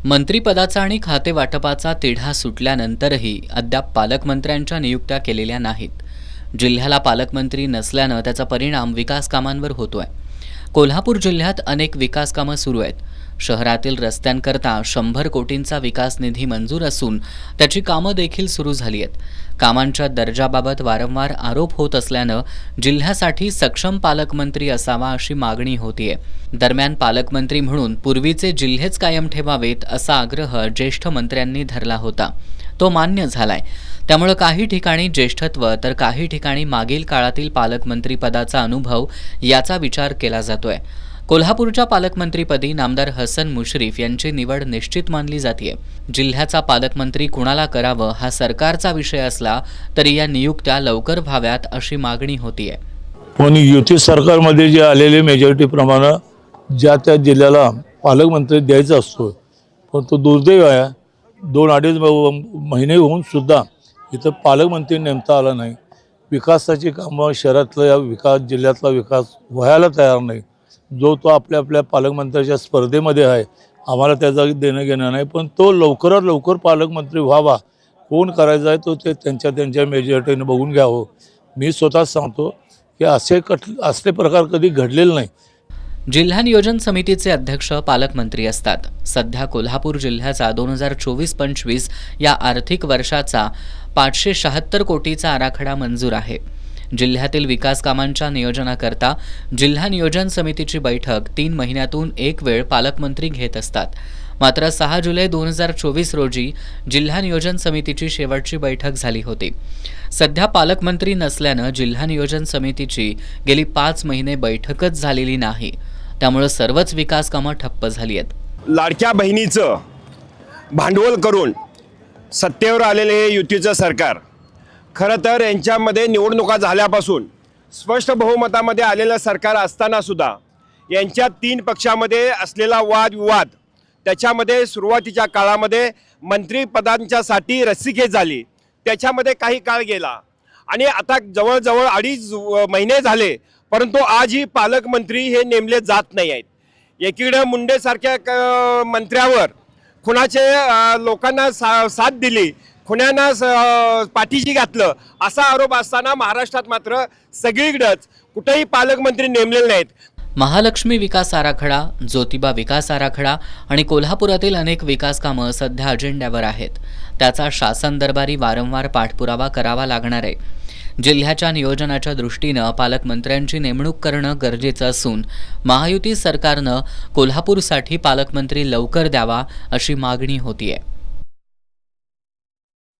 मंत्रिपदाचा आणि खाते वाटपाचा तिढा सुटल्यानंतरही अद्याप पालकमंत्र्यांच्या नियुक्त्या केलेल्या नाहीत. जिल्ह्याला पालकमंत्री नसल्यानं त्याचा परिणाम विकास कामांवर होतोय. कोल्हापूर जिल्ह्यात अनेक विकास कामं सुरू आहेत. शहरातील रस्त्यांकरता 100 कोटींचा विकास निधी मंजूर असून त्याची कामं देखील सुरू झाली आहेत. कामांच्या दर्जाबाबत वारंवार आरोप होत असल्यानं जिल्ह्यासाठी सक्षम पालकमंत्री असावा अशी मागणी होतीये. दरम्यान पालकमंत्री म्हणून पूर्वीचे जिल्हेच कायम ठेवावेत असा आग्रह ज्येष्ठ मंत्र्यांनी धरला होता. तो मान्य झालाय. त्यामुळे काही ठिकाणी ज्येष्ठत्व तर काही ठिकाणी मागील काळातील पालकमंत्री पदाचा अनुभव याचा विचार केला जातोय. कोल्हापूरच्या पालकमंत्रीपदी नामदार हसन मुश्रीफ यांची निवड निश्चित मानली जाते. जिल्ह्याचा पालकमंत्री कुणाला करावं हा सरकारचा विषय असला तरी या नियुक्त्या लवकर व्हाव्यात अशी मागणी होतीये. पण युती सरकारमध्ये जे आलेले मेजॉरिटी प्रमाणे ज्या त्या जिल्ह्याला पालकमंत्री द्यायचा असतो, पण तो दुर्दैव आहे. 2-2.5 महिने होऊन सुद्धा इथं पालकमंत्री नेमता आला नाही. विकासाची कामं शहरातला विकास जिल्ह्यातला विकास व्हायला तयार नाही. जो तो आपल्या पालकमंत्र्याच्या स्पर्धेमध्ये आहे. आम्हाला त्याचा देणं घेणं नाही, पण तो लवकरात लवकर पालकमंत्री व्हावा. कोण करायचा आहे तो ते त्यांच्या मेजॉरिटीने बघून घ्यावं. मी स्वतःच सांगतो की असले प्रकार कधी घडलेले नाही. जिल्हा नियोजन समितीचे अध्यक्ष पालकमंत्री असतात. सध्या कोल्हापूर जिल्ह्याचा 2024-25 या आर्थिक वर्षाचा 576 कोटीचा आराखडा मंजूर आहे. जिल्ह्यातील विकास कामांच्या नियोजनाकरता जिल्हा नियोजन समितीची बैठक 3 महिन्यातून एक वेळ पालकमंत्री घेत असतात. मात्र 6 जुलै 2024 रोजी जिल्हा नियोजन समितीची शेवटची बैठक झाली होती. सध्या पालकमंत्री नसल्यानं जिल्हा नियोजन समितीची गेली 5 महिने बैठकच झालेली नाही. त्यामुळे सर्वच विकास कामं ठप्प झाली आहेत. लाडक्या बहिणीचं भांडवल करून सत्तेवर आलेले हे युतीचं सरकार खरं तर यांच्यामध्ये निवडणुका झाल्यापासून स्पष्ट बहुमतामध्ये आलेलं सरकार असताना सुद्धा यांच्या 3 पक्षामध्ये असलेला वादविवाद, त्याच्यामध्ये सुरुवातीच्या काळामध्ये मंत्रिपदांच्यासाठी रस्सीखेच झाली. त्याच्यामध्ये काही काळ गेला आणि आता जवळजवळ 2.5 महिने झाले, परंतु आजही पालकमंत्री हे नेमले जात नाही आहेत. एकीकडे मुंडेसारख्या मंत्र्यावर खुणाचे लोकांना साथ दिली, खुण्यांना पाठीशी घातलं असा आरोप असताना महाराष्ट्रात मात्र सगळीकडेच कुठेही पालकमंत्री नेमलेले नाहीत. महालक्ष्मी विकास आराखडा, ज्योतिबा विकास आराखडा आणि कोल्हापुरातील अनेक विकास कामं सध्या अजेंड्यावर आहेत. त्याचा शासन दरबारी वारंवार पाठपुरावा करावा लागणार आहे. जिल्ह्याच्या नियोजनाच्या दृष्टीनं पालकमंत्र्यांची नेमणूक करणं गरजेचं असून महायुती सरकारनं कोल्हापूरसाठी पालकमंत्री लवकर द्यावा अशी मागणी होतीये.